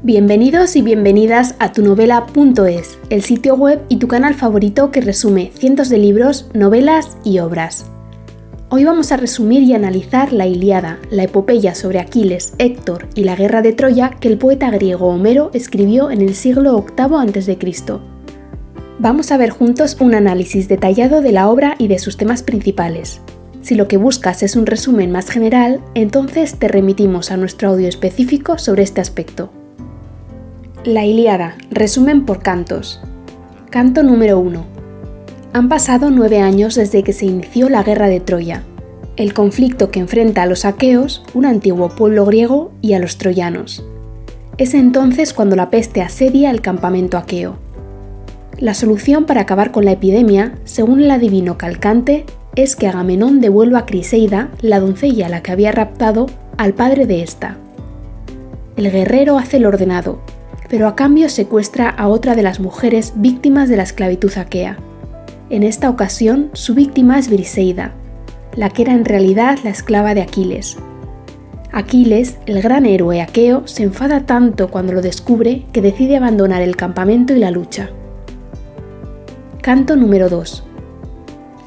Bienvenidos y bienvenidas a tunovela.es, el sitio web y tu canal favorito que resume cientos de libros, novelas y obras. Hoy vamos a resumir y analizar la Ilíada, la epopeya sobre Aquiles, Héctor y la guerra de Troya que el poeta griego Homero escribió en el siglo VIII a.C. Vamos a ver juntos un análisis detallado de la obra y de sus temas principales. Si lo que buscas es un resumen más general, entonces te remitimos a nuestro audio específico sobre este aspecto. La Ilíada, resumen por cantos. Canto número 1. Han pasado 9 años desde que se inició la guerra de Troya, el conflicto que enfrenta a los aqueos, un antiguo pueblo griego, y a los troyanos. Es entonces cuando la peste asedia el campamento aqueo. La solución para acabar con la epidemia, según el adivino Calcante, es que Agamenón devuelva a Criseida, la doncella a la que había raptado, al padre de ésta. El guerrero hace lo ordenado, pero a cambio secuestra a otra de las mujeres víctimas de la esclavitud aquea. En esta ocasión, su víctima es Briseida, la que era en realidad la esclava de Aquiles. Aquiles, el gran héroe aqueo, se enfada tanto cuando lo descubre que decide abandonar el campamento y la lucha. Canto número 2.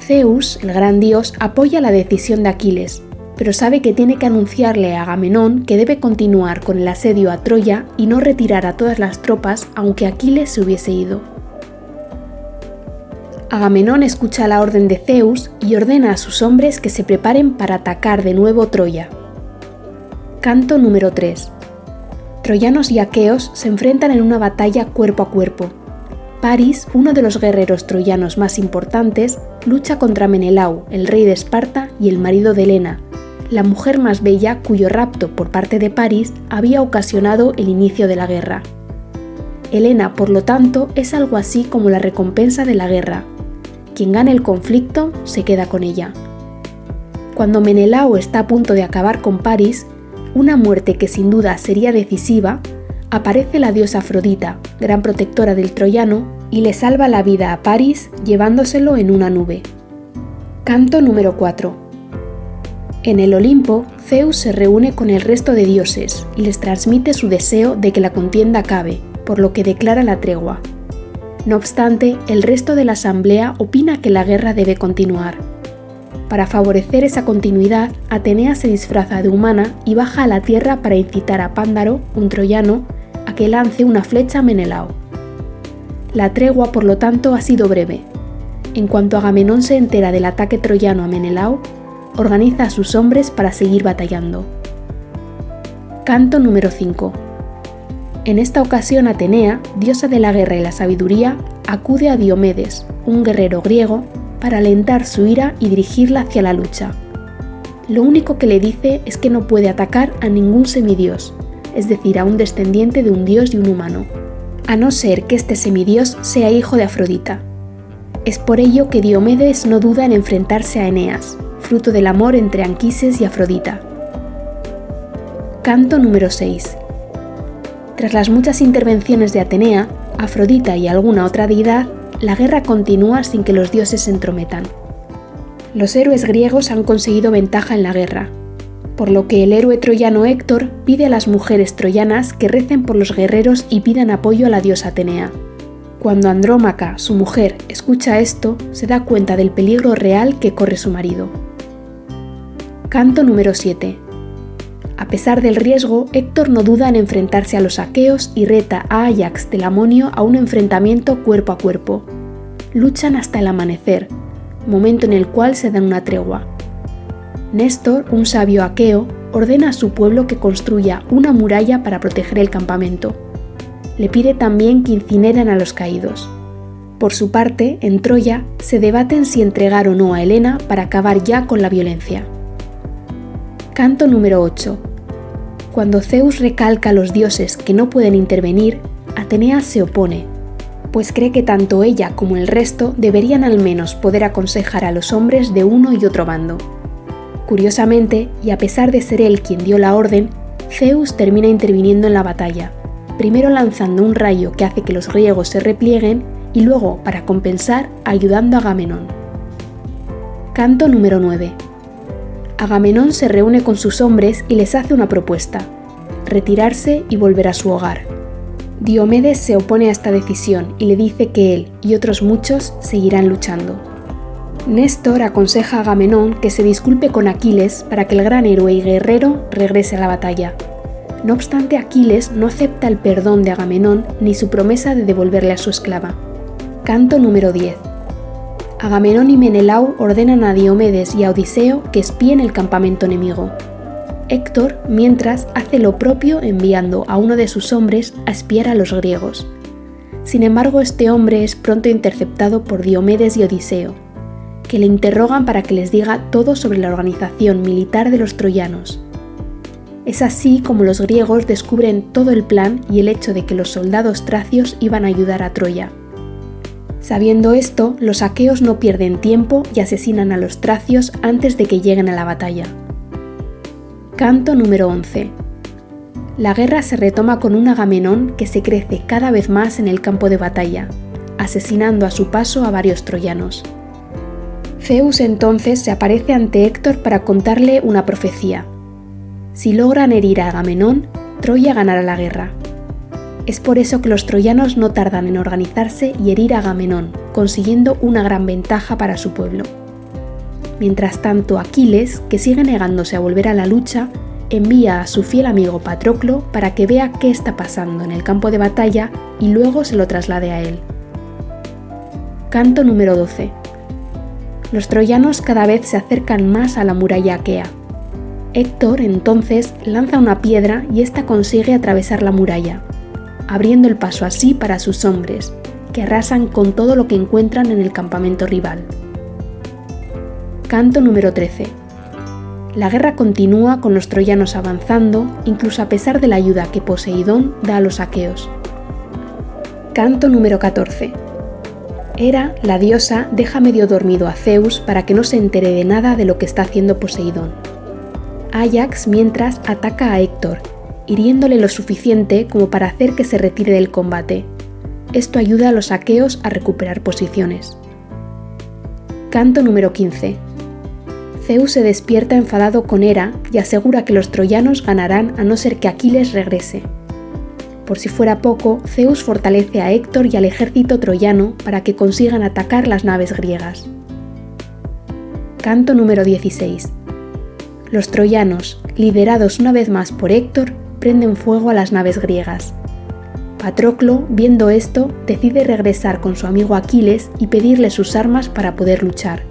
Zeus, el gran dios, apoya la decisión de Aquiles, pero sabe que tiene que anunciarle a Agamenón que debe continuar con el asedio a Troya y no retirar a todas las tropas aunque Aquiles se hubiese ido. Agamenón escucha la orden de Zeus y ordena a sus hombres que se preparen para atacar de nuevo Troya. Canto número 3. Troyanos y aqueos se enfrentan en una batalla cuerpo a cuerpo. Paris, uno de los guerreros troyanos más importantes, lucha contra Menelau, el rey de Esparta y el marido de Helena, la mujer más bella cuyo rapto por parte de Paris había ocasionado el inicio de la guerra. Helena, por lo tanto, es algo así como la recompensa de la guerra. Quien gane el conflicto se queda con ella. Cuando Menelao está a punto de acabar con Paris, una muerte que sin duda sería decisiva, aparece la diosa Afrodita, gran protectora del troyano, y le salva la vida a Paris llevándoselo en una nube. Canto número 4. En el Olimpo, Zeus se reúne con el resto de dioses y les transmite su deseo de que la contienda acabe, por lo que declara la tregua. No obstante, el resto de la asamblea opina que la guerra debe continuar. Para favorecer esa continuidad, Atenea se disfraza de humana y baja a la tierra para incitar a Pándaro, un troyano, a que lance una flecha a Menelao. La tregua, por lo tanto, ha sido breve. En cuanto Agamenón se entera del ataque troyano a Menelao, organiza a sus hombres para seguir batallando. Canto número 5. En esta ocasión Atenea, diosa de la guerra y la sabiduría, acude a Diomedes, un guerrero griego, para alentar su ira y dirigirla hacia la lucha. Lo único que le dice es que no puede atacar a ningún semidios, es decir, a un descendiente de un dios y un humano, a no ser que este semidios sea hijo de Afrodita. Es por ello que Diomedes no duda en enfrentarse a Eneas, fruto del amor entre Anquises y Afrodita. Canto número 6. Tras las muchas intervenciones de Atenea, Afrodita y alguna otra deidad, la guerra continúa sin que los dioses se entrometan. Los héroes griegos han conseguido ventaja en la guerra, por lo que el héroe troyano Héctor pide a las mujeres troyanas que recen por los guerreros y pidan apoyo a la diosa Atenea. Cuando Andrómaca, su mujer, escucha esto, se da cuenta del peligro real que corre su marido. Canto número 7. A pesar del riesgo, Héctor no duda en enfrentarse a los aqueos y reta a Áyax Telamonio a un enfrentamiento cuerpo a cuerpo. Luchan hasta el amanecer, momento en el cual se dan una tregua. Néstor, un sabio aqueo, ordena a su pueblo que construya una muralla para proteger el campamento. Le pide también que incineren a los caídos. Por su parte, en Troya, se debaten si entregar o no a Helena para acabar ya con la violencia. Canto número 8. Cuando Zeus recalca a los dioses que no pueden intervenir, Atenea se opone, pues cree que tanto ella como el resto deberían al menos poder aconsejar a los hombres de uno y otro bando. Curiosamente, y a pesar de ser él quien dio la orden, Zeus termina interviniendo en la batalla, primero lanzando un rayo que hace que los griegos se replieguen y luego, para compensar, ayudando a Agamenón. Canto número 9. Agamenón se reúne con sus hombres y les hace una propuesta: retirarse y volver a su hogar, Diomedes se opone a esta decisión y le dice que él y otros muchos seguirán luchando. Néstor aconseja a Agamenón que se disculpe con Aquiles para que el gran héroe y guerrero regrese a la batalla. No obstante, Aquiles no acepta el perdón de Agamenón ni su promesa de devolverle a su esclava. Canto número 10. Agamenón y Menelao ordenan a Diomedes y a Odiseo que espíen el campamento enemigo. Héctor, mientras, hace lo propio enviando a uno de sus hombres a espiar a los griegos. Sin embargo, este hombre es pronto interceptado por Diomedes y Odiseo, que le interrogan para que les diga todo sobre la organización militar de los troyanos. Es así como los griegos descubren todo el plan y el hecho de que los soldados tracios iban a ayudar a Troya. Sabiendo esto, los aqueos no pierden tiempo y asesinan a los tracios antes de que lleguen a la batalla. Canto número 11. La guerra se retoma con un Agamenón que se crece cada vez más en el campo de batalla, asesinando a su paso a varios troyanos. Zeus entonces se aparece ante Héctor para contarle una profecía. Si logran herir a Agamenón, Troya ganará la guerra. Es por eso que los troyanos no tardan en organizarse y herir a Agamenón, consiguiendo una gran ventaja para su pueblo. Mientras tanto, Aquiles, que sigue negándose a volver a la lucha, envía a su fiel amigo Patroclo para que vea qué está pasando en el campo de batalla y luego se lo traslade a él. Canto número 12. Los troyanos cada vez se acercan más a la muralla aquea. Héctor entonces lanza una piedra y ésta consigue atravesar la muralla, abriendo el paso así para sus hombres, que arrasan con todo lo que encuentran en el campamento rival. Canto número 13. La guerra continúa con los troyanos avanzando, incluso a pesar de la ayuda que Poseidón da a los aqueos. Canto número 14. Hera, la diosa, deja medio dormido a Zeus para que no se entere de nada de lo que está haciendo Poseidón. Áyax, mientras, ataca a Héctor, hiriéndole lo suficiente como para hacer que se retire del combate. Esto ayuda a los aqueos a recuperar posiciones. Canto número 15. Zeus se despierta enfadado con Hera y asegura que los troyanos ganarán a no ser que Aquiles regrese. Por si fuera poco, Zeus fortalece a Héctor y al ejército troyano para que consigan atacar las naves griegas. Canto número 16. Los troyanos, liderados una vez más por Héctor, prenden fuego a las naves griegas. Patroclo, viendo esto, decide regresar con su amigo Aquiles y pedirle sus armas para poder luchar.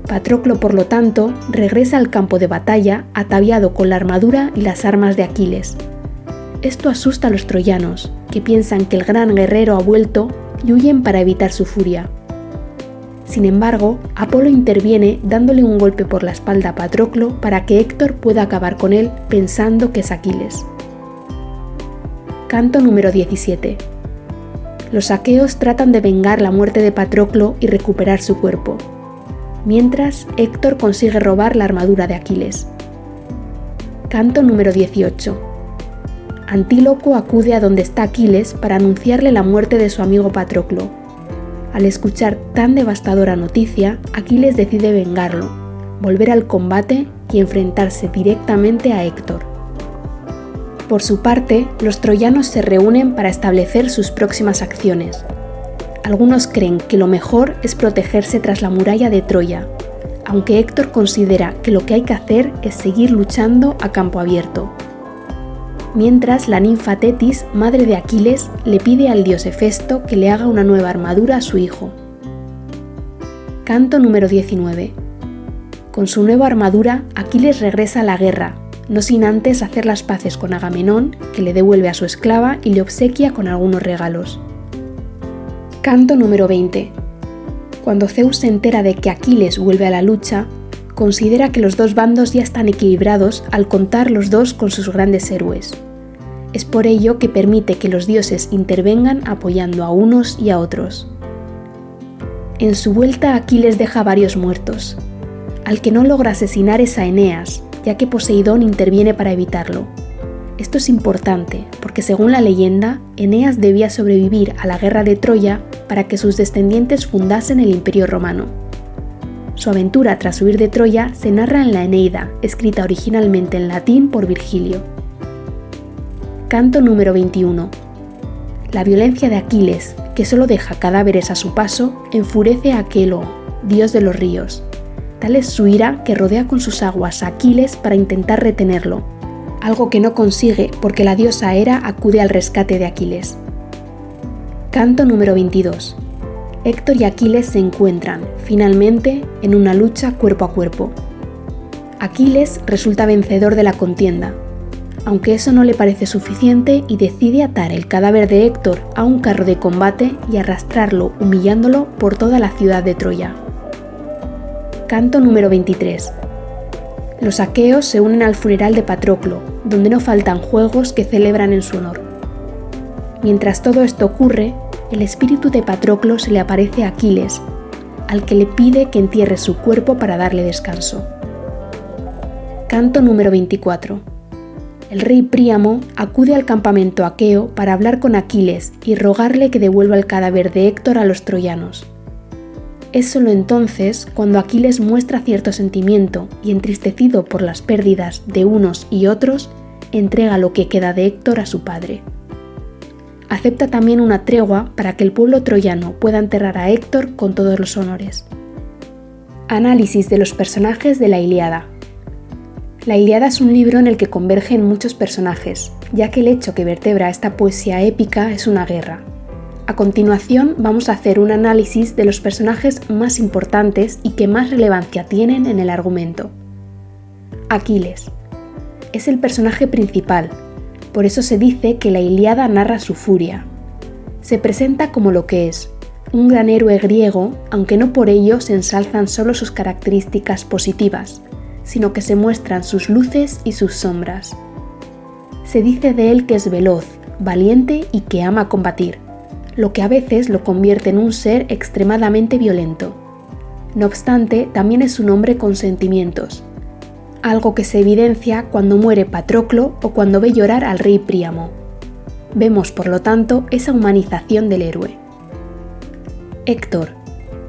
Patroclo, por lo tanto, regresa al campo de batalla ataviado con la armadura y las armas de Aquiles. Esto asusta a los troyanos, que piensan que el gran guerrero ha vuelto y huyen para evitar su furia. Sin embargo, Apolo interviene dándole un golpe por la espalda a Patroclo para que Héctor pueda acabar con él pensando que es Aquiles. Canto número 17. Los aqueos tratan de vengar la muerte de Patroclo y recuperar su cuerpo. Mientras, Héctor consigue robar la armadura de Aquiles. Canto número 18. Antíloco acude a donde está Aquiles para anunciarle la muerte de su amigo Patroclo. Al escuchar tan devastadora noticia, Aquiles decide vengarlo, volver al combate y enfrentarse directamente a Héctor. Por su parte, los troyanos se reúnen para establecer sus próximas acciones. Algunos creen que lo mejor es protegerse tras la muralla de Troya, aunque Héctor considera que lo que hay que hacer es seguir luchando a campo abierto. Mientras, la ninfa Tetis, madre de Aquiles, le pide al dios Hefesto que le haga una nueva armadura a su hijo. Canto número 19. Con su nueva armadura, Aquiles regresa a la guerra, no sin antes hacer las paces con Agamenón, que le devuelve a su esclava y le obsequia con algunos regalos. Canto número 20. Cuando Zeus se entera de que Aquiles vuelve a la lucha, considera que los dos bandos ya están equilibrados al contar los dos con sus grandes héroes. Es por ello que permite que los dioses intervengan apoyando a unos y a otros. En su vuelta, Aquiles deja varios muertos. Al que no logra asesinar es a Eneas, ya que Poseidón interviene para evitarlo. Esto es importante porque, según la leyenda, Eneas debía sobrevivir a la guerra de Troya para que sus descendientes fundasen el Imperio Romano. Su aventura tras huir de Troya se narra en la Eneida, escrita originalmente en latín por Virgilio. Canto número 21. La violencia de Aquiles, que solo deja cadáveres a su paso, enfurece a Aqueloo, dios de los ríos. Tal es su ira que rodea con sus aguas a Aquiles para intentar retenerlo, algo que no consigue porque la diosa Hera acude al rescate de Aquiles. Canto número 22. Héctor y Aquiles se encuentran, finalmente, en una lucha cuerpo a cuerpo. Aquiles resulta vencedor de la contienda, aunque eso no le parece suficiente y decide atar el cadáver de Héctor a un carro de combate y arrastrarlo humillándolo por toda la ciudad de Troya. Canto número 23. Los aqueos se unen al funeral de Patroclo, donde no faltan juegos que celebran en su honor. Mientras todo esto ocurre, el espíritu de Patroclo se le aparece a Aquiles, al que le pide que entierre su cuerpo para darle descanso. Canto número 24. El rey Príamo acude al campamento aqueo para hablar con Aquiles y rogarle que devuelva el cadáver de Héctor a los troyanos. Es solo entonces cuando Aquiles muestra cierto sentimiento y, entristecido por las pérdidas de unos y otros, entrega lo que queda de Héctor a su padre. Acepta también una tregua para que el pueblo troyano pueda enterrar a Héctor con todos los honores. Análisis de los personajes de la Ilíada. La Ilíada es un libro en el que convergen muchos personajes, ya que el hecho que vertebra esta poesía épica es una guerra. A continuación vamos a hacer un análisis de los personajes más importantes y que más relevancia tienen en el argumento. Aquiles. Es el personaje principal, por eso se dice que la Ilíada narra su furia. Se presenta como lo que es, un gran héroe griego, aunque no por ello se ensalzan solo sus características positivas, sino que se muestran sus luces y sus sombras. Se dice de él que es veloz, valiente y que ama combatir, lo que a veces lo convierte en un ser extremadamente violento. No obstante, también es un hombre con sentimientos, algo que se evidencia cuando muere Patroclo o cuando ve llorar al rey Príamo. Vemos, por lo tanto, esa humanización del héroe. Héctor.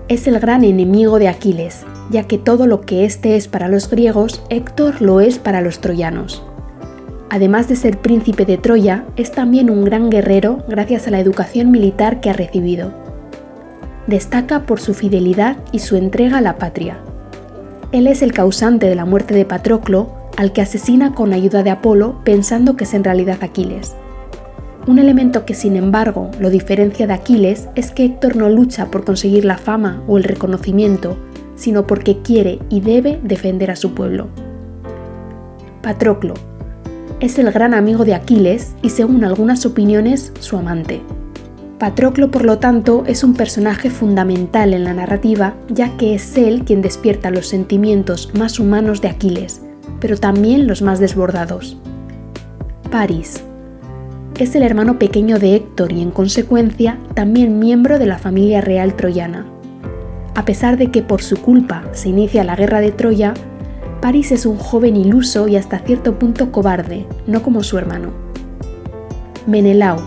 Es el gran enemigo de Aquiles, ya que todo lo que éste es para los griegos, Héctor lo es para los troyanos. Además de ser príncipe de Troya, es también un gran guerrero gracias a la educación militar que ha recibido. Destaca por su fidelidad y su entrega a la patria. Él es el causante de la muerte de Patroclo, al que asesina con ayuda de Apolo pensando que es en realidad Aquiles. Un elemento que sin embargo lo diferencia de Aquiles es que Héctor no lucha por conseguir la fama o el reconocimiento, sino porque quiere y debe defender a su pueblo. Patroclo. Es el gran amigo de Aquiles y, según algunas opiniones, su amante. Patroclo, por lo tanto, es un personaje fundamental en la narrativa, ya que es él quien despierta los sentimientos más humanos de Aquiles, pero también los más desbordados. Paris. Es el hermano pequeño de Héctor y, en consecuencia, también miembro de la familia real troyana. A pesar de que por su culpa se inicia la guerra de Troya, Paris es un joven iluso y hasta cierto punto cobarde, no como su hermano. Menelao.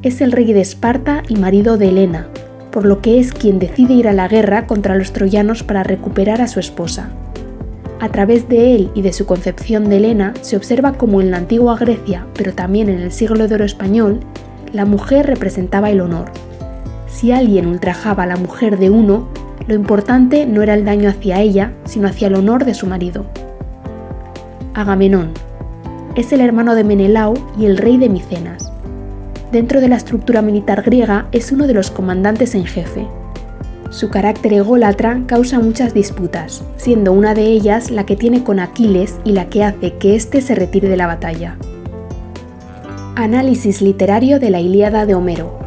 Es el rey de Esparta y marido de Helena, por lo que es quien decide ir a la guerra contra los troyanos para recuperar a su esposa. A través de él y de su concepción de Helena se observa cómo en la antigua Grecia, pero también en el siglo de oro español, la mujer representaba el honor. Si alguien ultrajaba a la mujer de uno, lo importante no era el daño hacia ella, sino hacia el honor de su marido. Agamenón. Es el hermano de Menelao y el rey de Micenas. Dentro de la estructura militar griega es uno de los comandantes en jefe. Su carácter ególatra causa muchas disputas, siendo una de ellas la que tiene con Aquiles y la que hace que éste se retire de la batalla. Análisis literario de la Ilíada de Homero.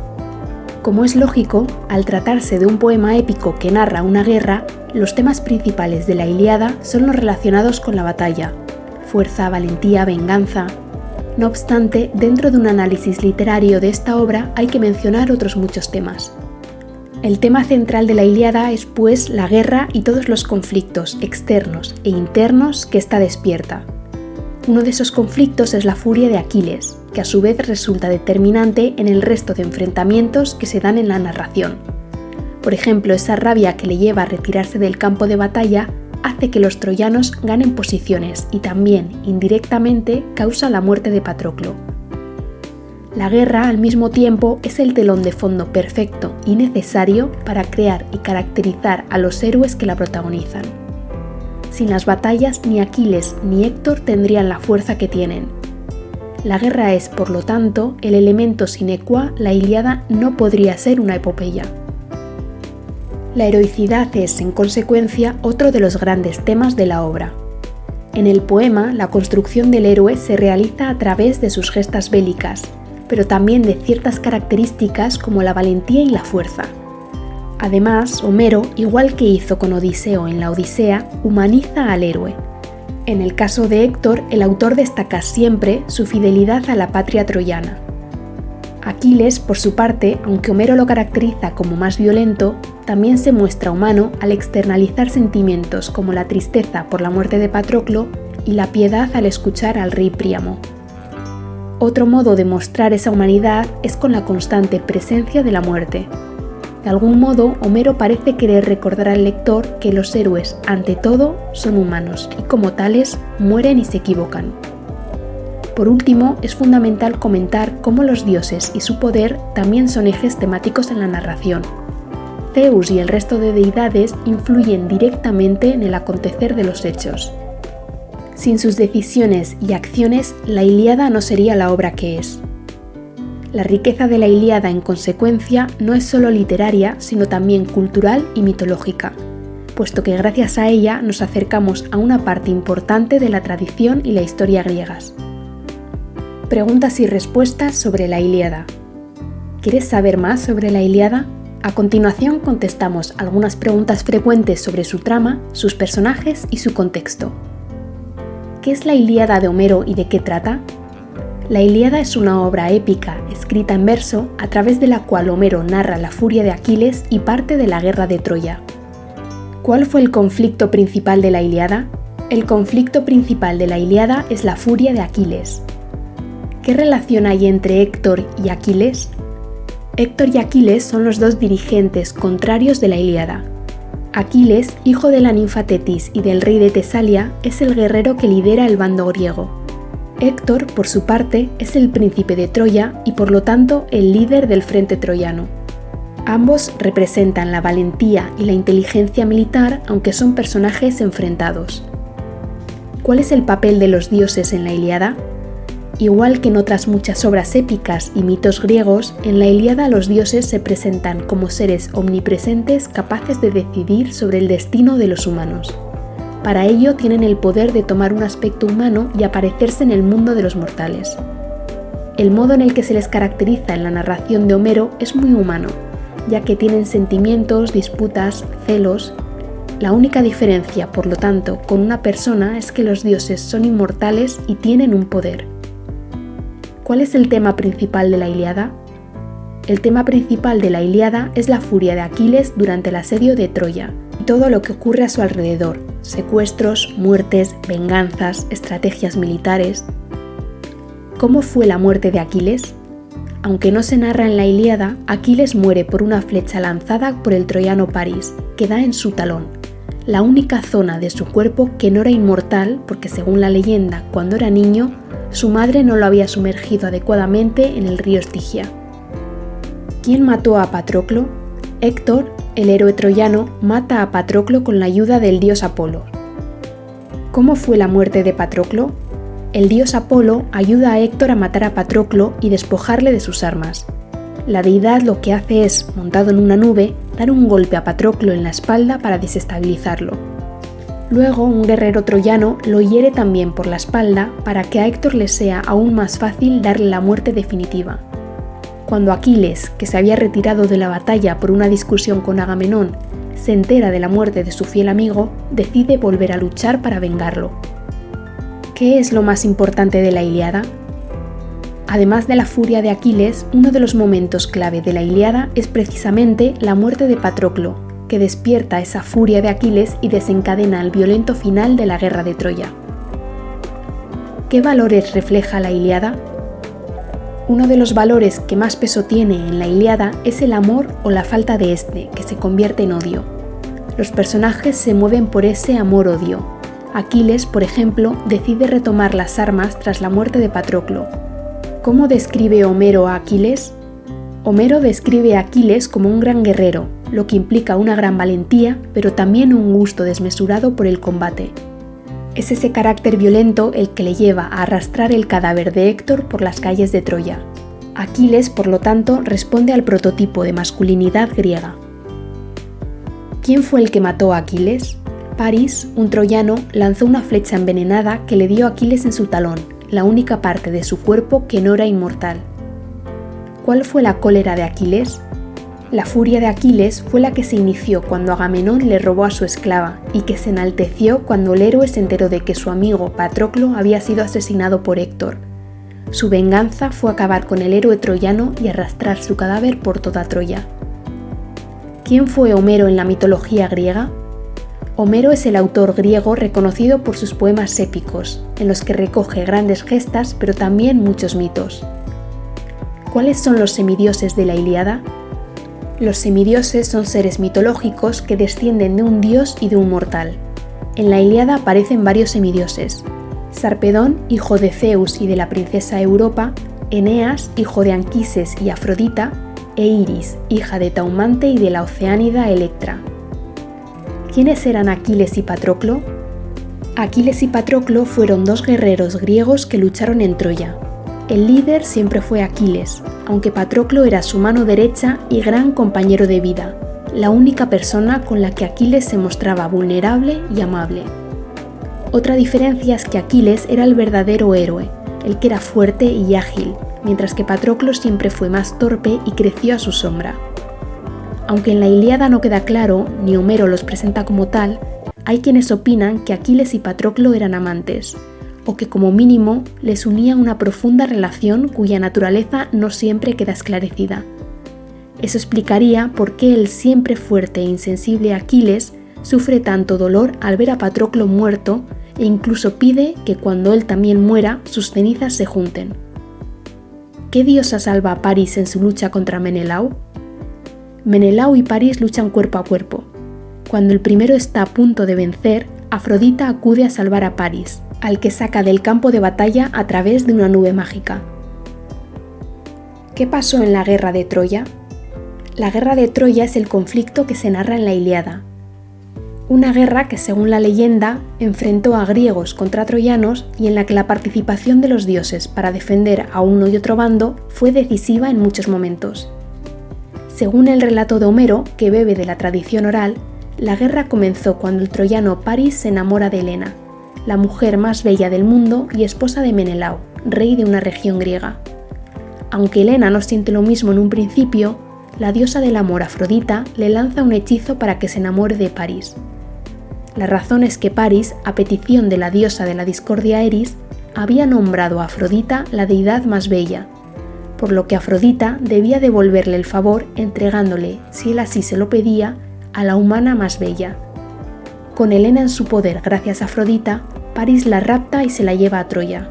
Como es lógico, al tratarse de un poema épico que narra una guerra, los temas principales de la Ilíada son los relacionados con la batalla: fuerza, valentía, venganza. No obstante, dentro de un análisis literario de esta obra hay que mencionar otros muchos temas. El tema central de la Ilíada es, pues, la guerra y todos los conflictos externos e internos que ésta despierta. Uno de esos conflictos es la furia de Aquiles, que a su vez resulta determinante en el resto de enfrentamientos que se dan en la narración. Por ejemplo, esa rabia que le lleva a retirarse del campo de batalla hace que los troyanos ganen posiciones y también, indirectamente, causa la muerte de Patroclo. La guerra, al mismo tiempo, es el telón de fondo perfecto y necesario para crear y caracterizar a los héroes que la protagonizan. Sin las batallas, ni Aquiles ni Héctor tendrían la fuerza que tienen. La guerra es, por lo tanto, el elemento sine qua la Ilíada no podría ser una epopeya. La heroicidad es, en consecuencia, otro de los grandes temas de la obra. En el poema, la construcción del héroe se realiza a través de sus gestas bélicas, pero también de ciertas características como la valentía y la fuerza. Además, Homero, igual que hizo con Odiseo en la Odisea, humaniza al héroe. En el caso de Héctor, el autor destaca siempre su fidelidad a la patria troyana. Aquiles, por su parte, aunque Homero lo caracteriza como más violento, también se muestra humano al externalizar sentimientos como la tristeza por la muerte de Patroclo y la piedad al escuchar al rey Príamo. Otro modo de mostrar esa humanidad es con la constante presencia de la muerte. De algún modo, Homero parece querer recordar al lector que los héroes, ante todo, son humanos y como tales mueren y se equivocan. Por último, es fundamental comentar cómo los dioses y su poder también son ejes temáticos en la narración. Zeus y el resto de deidades influyen directamente en el acontecer de los hechos. Sin sus decisiones y acciones, la Ilíada no sería la obra que es. La riqueza de la Ilíada, en consecuencia, no es solo literaria, sino también cultural y mitológica, puesto que gracias a ella nos acercamos a una parte importante de la tradición y la historia griegas. Preguntas y respuestas sobre la Ilíada. ¿Quieres saber más sobre la Ilíada? A continuación contestamos algunas preguntas frecuentes sobre su trama, sus personajes y su contexto. ¿Qué es la Ilíada de Homero y de qué trata? La Ilíada es una obra épica, escrita en verso, a través de la cual Homero narra la furia de Aquiles y parte de la guerra de Troya. ¿Cuál fue el conflicto principal de la Ilíada? El conflicto principal de la Ilíada es la furia de Aquiles. ¿Qué relación hay entre Héctor y Aquiles? Héctor y Aquiles son los dos dirigentes contrarios de la Ilíada. Aquiles, hijo de la ninfa Tetis y del rey de Tesalia, es el guerrero que lidera el bando griego. Héctor, por su parte, es el príncipe de Troya y por lo tanto el líder del frente troyano. Ambos representan la valentía y la inteligencia militar, aunque son personajes enfrentados. ¿Cuál es el papel de los dioses en la Ilíada? Igual que en otras muchas obras épicas y mitos griegos, en la Ilíada los dioses se presentan como seres omnipresentes capaces de decidir sobre el destino de los humanos. Para ello tienen el poder de tomar un aspecto humano y aparecerse en el mundo de los mortales. El modo en el que se les caracteriza en la narración de Homero es muy humano, ya que tienen sentimientos, disputas, celos. La única diferencia, por lo tanto, con una persona es que los dioses son inmortales y tienen un poder. ¿Cuál es el tema principal de la Ilíada? El tema principal de la Ilíada es la furia de Aquiles durante el asedio de Troya y todo lo que ocurre a su alrededor: secuestros, muertes, venganzas, estrategias militares. ¿Cómo fue la muerte de Aquiles? Aunque no se narra en la Ilíada, Aquiles muere por una flecha lanzada por el troyano París, que da en su talón, la única zona de su cuerpo que no era inmortal porque, según la leyenda, cuando era niño, su madre no lo había sumergido adecuadamente en el río Estigia. ¿Quién mató a Patroclo? Héctor, el héroe troyano, mata a Patroclo con la ayuda del dios Apolo. ¿Cómo fue la muerte de Patroclo? El dios Apolo ayuda a Héctor a matar a Patroclo y despojarle de sus armas. La deidad lo que hace es, montado en una nube, dar un golpe a Patroclo en la espalda para desestabilizarlo. Luego, un guerrero troyano lo hiere también por la espalda para que a Héctor le sea aún más fácil darle la muerte definitiva. Cuando Aquiles, que se había retirado de la batalla por una discusión con Agamenón, se entera de la muerte de su fiel amigo, decide volver a luchar para vengarlo. ¿Qué es lo más importante de la Ilíada? Además de la furia de Aquiles, uno de los momentos clave de la Ilíada es precisamente la muerte de Patroclo, que despierta esa furia de Aquiles y desencadena el violento final de la guerra de Troya. ¿Qué valores refleja la Ilíada? Uno de los valores que más peso tiene en la Ilíada es el amor o la falta de este, que se convierte en odio. Los personajes se mueven por ese amor-odio. Aquiles, por ejemplo, decide retomar las armas tras la muerte de Patroclo. ¿Cómo describe Homero a Aquiles? Homero describe a Aquiles como un gran guerrero, lo que implica una gran valentía, pero también un gusto desmesurado por el combate. Es ese carácter violento el que le lleva a arrastrar el cadáver de Héctor por las calles de Troya. Aquiles, por lo tanto, responde al prototipo de masculinidad griega. ¿Quién fue el que mató a Aquiles? París, un troyano, lanzó una flecha envenenada que le dio a Aquiles en su talón, la única parte de su cuerpo que no era inmortal. ¿Cuál fue la cólera de Aquiles? La furia de Aquiles fue la que se inició cuando Agamenón le robó a su esclava y que se enalteció cuando el héroe se enteró de que su amigo Patroclo había sido asesinado por Héctor. Su venganza fue acabar con el héroe troyano y arrastrar su cadáver por toda Troya. ¿Quién fue Homero en la mitología griega? Homero es el autor griego reconocido por sus poemas épicos, en los que recoge grandes gestas pero también muchos mitos. ¿Cuáles son los semidioses de la Ilíada? Los semidioses son seres mitológicos que descienden de un dios y de un mortal. En la Ilíada aparecen varios semidioses: Sarpedón, hijo de Zeus y de la princesa Europa, Eneas, hijo de Anquises y Afrodita, e Iris, hija de Taumante y de la oceánida Electra. ¿Quiénes eran Aquiles y Patroclo? Aquiles y Patroclo fueron dos guerreros griegos que lucharon en Troya. El líder siempre fue Aquiles, aunque Patroclo era su mano derecha y gran compañero de vida, la única persona con la que Aquiles se mostraba vulnerable y amable. Otra diferencia es que Aquiles era el verdadero héroe, el que era fuerte y ágil, mientras que Patroclo siempre fue más torpe y creció a su sombra. Aunque en la Ilíada no queda claro, ni Homero los presenta como tal, hay quienes opinan que Aquiles y Patroclo eran amantes, o que como mínimo les unía una profunda relación cuya naturaleza no siempre queda esclarecida. Eso explicaría por qué el siempre fuerte e insensible Aquiles sufre tanto dolor al ver a Patroclo muerto e incluso pide que cuando él también muera sus cenizas se junten. ¿Qué diosa salva a París en su lucha contra Menelao? Menelao y París luchan cuerpo a cuerpo. Cuando el primero está a punto de vencer, Afrodita acude a salvar a París, al que saca del campo de batalla a través de una nube mágica. ¿Qué pasó en la guerra de Troya? La guerra de Troya es el conflicto que se narra en la Ilíada. Una guerra que, según la leyenda, enfrentó a griegos contra troyanos y en la que la participación de los dioses para defender a uno y otro bando fue decisiva en muchos momentos. Según el relato de Homero, que bebe de la tradición oral, la guerra comenzó cuando el troyano París se enamora de Helena, la mujer más bella del mundo y esposa de Menelao, rey de una región griega. Aunque Helena no siente lo mismo en un principio, la diosa del amor Afrodita le lanza un hechizo para que se enamore de París. La razón es que París, a petición de la diosa de la discordia Eris, había nombrado a Afrodita la deidad más bella, por lo que Afrodita debía devolverle el favor entregándole, si él así se lo pedía, a la humana más bella. Con Helena en su poder gracias a Afrodita, París la rapta y se la lleva a Troya.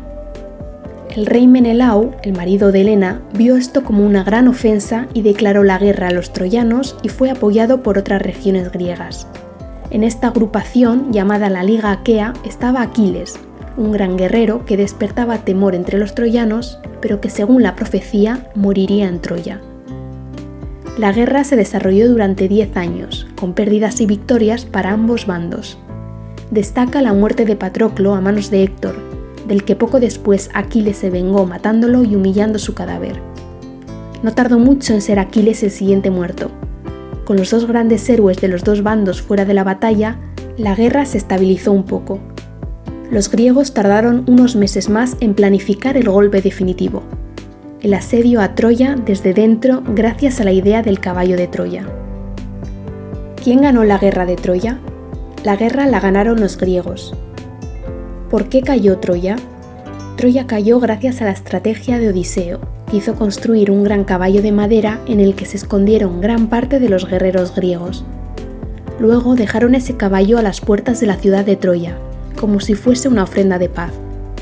El rey Menelao, el marido de Helena, vio esto como una gran ofensa y declaró la guerra a los troyanos y fue apoyado por otras regiones griegas. En esta agrupación, llamada la Liga Aquea, estaba Aquiles, un gran guerrero que despertaba temor entre los troyanos, pero que según la profecía moriría en Troya. La guerra se desarrolló durante 10 años, con pérdidas y victorias para ambos bandos. Destaca la muerte de Patroclo a manos de Héctor, del que poco después Aquiles se vengó matándolo y humillando su cadáver. No tardó mucho en ser Aquiles el siguiente muerto. Con los dos grandes héroes de los dos bandos fuera de la batalla, la guerra se estabilizó un poco. Los griegos tardaron unos meses más en planificar el golpe definitivo, el asedio a Troya desde dentro gracias a la idea del caballo de Troya. ¿Quién ganó la guerra de Troya? La guerra la ganaron los griegos. ¿Por qué cayó Troya? Troya cayó gracias a la estrategia de Odiseo, que hizo construir un gran caballo de madera en el que se escondieron gran parte de los guerreros griegos. Luego dejaron ese caballo a las puertas de la ciudad de Troya, como si fuese una ofrenda de paz.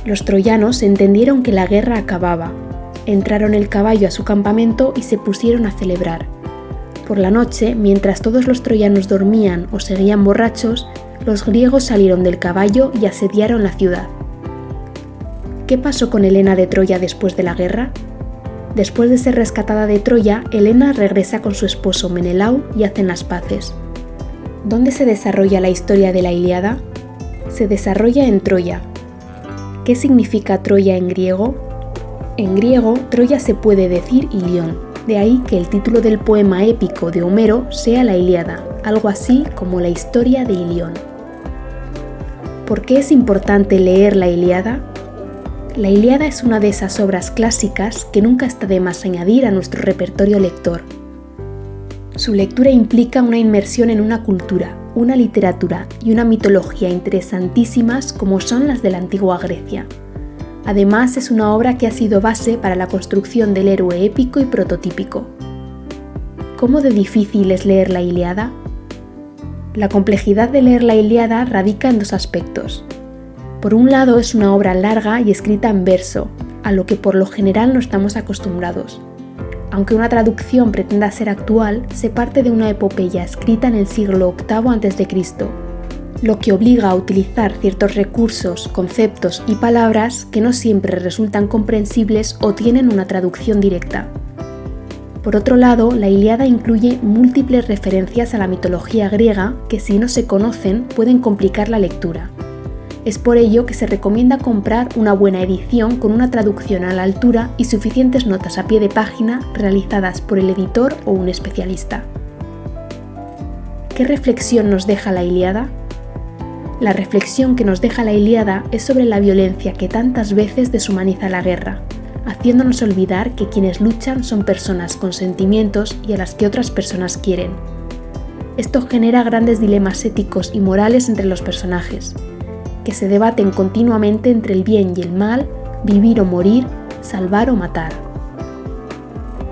Los troyanos entendieron que la guerra acababa. Entraron el caballo a su campamento y se pusieron a celebrar. Por la noche, mientras todos los troyanos dormían o seguían borrachos, los griegos salieron del caballo y asediaron la ciudad. ¿Qué pasó con Helena de Troya después de la guerra? Después de ser rescatada de Troya, Helena regresa con su esposo Menelao y hacen las paces. ¿Dónde se desarrolla la historia de la Ilíada? Se desarrolla en Troya. ¿Qué significa Troya en griego? En griego, Troya se puede decir Ilión, de ahí que el título del poema épico de Homero sea la Ilíada, algo así como la historia de Ilión. ¿Por qué es importante leer la Ilíada? La Ilíada es una de esas obras clásicas que nunca está de más añadir a nuestro repertorio lector. Su lectura implica una inmersión en una cultura, una literatura y una mitología interesantísimas como son las de la antigua Grecia. Además, es una obra que ha sido base para la construcción del héroe épico y prototípico. ¿Cómo de difícil es leer la Ilíada? La complejidad de leer la Ilíada radica en dos aspectos. Por un lado, es una obra larga y escrita en verso, a lo que por lo general no estamos acostumbrados. Aunque una traducción pretenda ser actual, se parte de una epopeya escrita en el siglo VIII a.C., lo que obliga a utilizar ciertos recursos, conceptos y palabras que no siempre resultan comprensibles o tienen una traducción directa. Por otro lado, la Ilíada incluye múltiples referencias a la mitología griega que, si no se conocen, pueden complicar la lectura. Es por ello que se recomienda comprar una buena edición con una traducción a la altura y suficientes notas a pie de página realizadas por el editor o un especialista. ¿Qué reflexión nos deja la Ilíada? La reflexión que nos deja la Ilíada es sobre la violencia que tantas veces deshumaniza la guerra, haciéndonos olvidar que quienes luchan son personas con sentimientos y a las que otras personas quieren. Esto genera grandes dilemas éticos y morales entre los personajes, que se debaten continuamente entre el bien y el mal, vivir o morir, salvar o matar.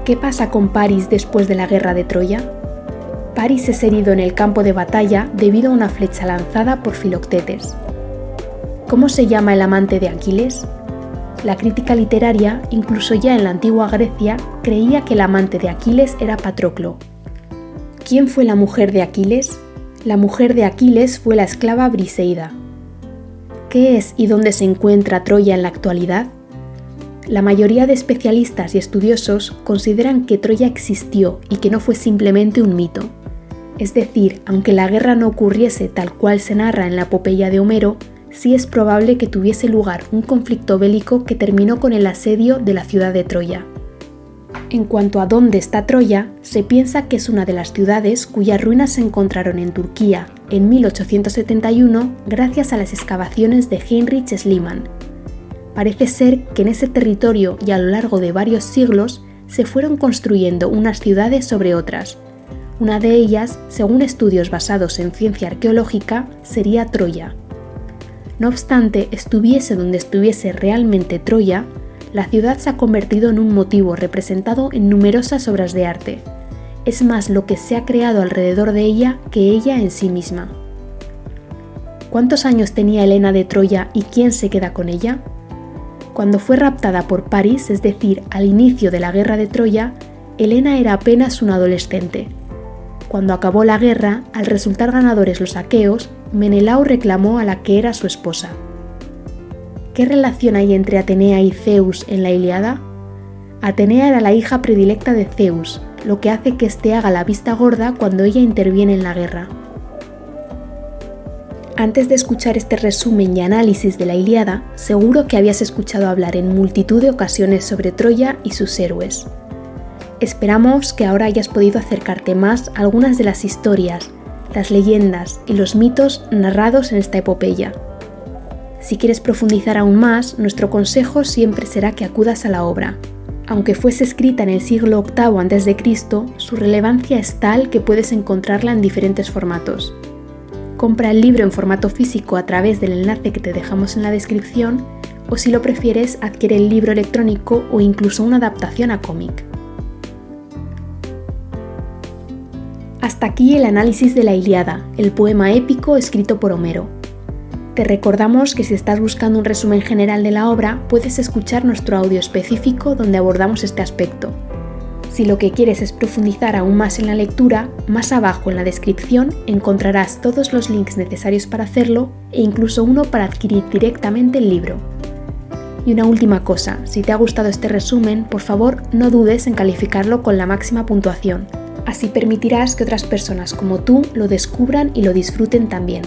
¿Qué pasa con Paris después de la guerra de Troya? Paris es herido en el campo de batalla debido a una flecha lanzada por Filoctetes. ¿Cómo se llama el amante de Aquiles? La crítica literaria, incluso ya en la antigua Grecia, creía que el amante de Aquiles era Patroclo. ¿Quién fue la mujer de Aquiles? La mujer de Aquiles fue la esclava Briseida. ¿Qué es y dónde se encuentra Troya en la actualidad? La mayoría de especialistas y estudiosos consideran que Troya existió y que no fue simplemente un mito. Es decir, aunque la guerra no ocurriese tal cual se narra en la epopeya de Homero, sí es probable que tuviese lugar un conflicto bélico que terminó con el asedio de la ciudad de Troya. En cuanto a dónde está Troya, se piensa que es una de las ciudades cuyas ruinas se encontraron en Turquía en 1871 gracias a las excavaciones de Heinrich Schliemann. Parece ser que en ese territorio y a lo largo de varios siglos se fueron construyendo unas ciudades sobre otras. Una de ellas, según estudios basados en ciencia arqueológica, sería Troya. No obstante, estuviese donde estuviese realmente Troya, la ciudad se ha convertido en un motivo representado en numerosas obras de arte. Es más lo que se ha creado alrededor de ella que ella en sí misma. ¿Cuántos años tenía Helena de Troya y quién se queda con ella? Cuando fue raptada por Paris, es decir, al inicio de la guerra de Troya, Helena era apenas una adolescente. Cuando acabó la guerra, al resultar ganadores los aqueos, Menelao reclamó a la que era su esposa. ¿Qué relación hay entre Atenea y Zeus en la Ilíada? Atenea era la hija predilecta de Zeus, lo que hace que éste haga la vista gorda cuando ella interviene en la guerra. Antes de escuchar este resumen y análisis de la Ilíada, seguro que habías escuchado hablar en multitud de ocasiones sobre Troya y sus héroes. Esperamos que ahora hayas podido acercarte más a algunas de las historias, las leyendas y los mitos narrados en esta epopeya. Si quieres profundizar aún más, nuestro consejo siempre será que acudas a la obra. Aunque fuese escrita en el siglo VIII a.C., su relevancia es tal que puedes encontrarla en diferentes formatos. Compra el libro en formato físico a través del enlace que te dejamos en la descripción, o si lo prefieres, adquiere el libro electrónico o incluso una adaptación a cómic. Hasta aquí el análisis de la Ilíada, el poema épico escrito por Homero. Te recordamos que si estás buscando un resumen general de la obra, puedes escuchar nuestro audio específico donde abordamos este aspecto. Si lo que quieres es profundizar aún más en la lectura, más abajo en la descripción encontrarás todos los links necesarios para hacerlo e incluso uno para adquirir directamente el libro. Y una última cosa, si te ha gustado este resumen, por favor no dudes en calificarlo con la máxima puntuación. Así permitirás que otras personas como tú lo descubran y lo disfruten también.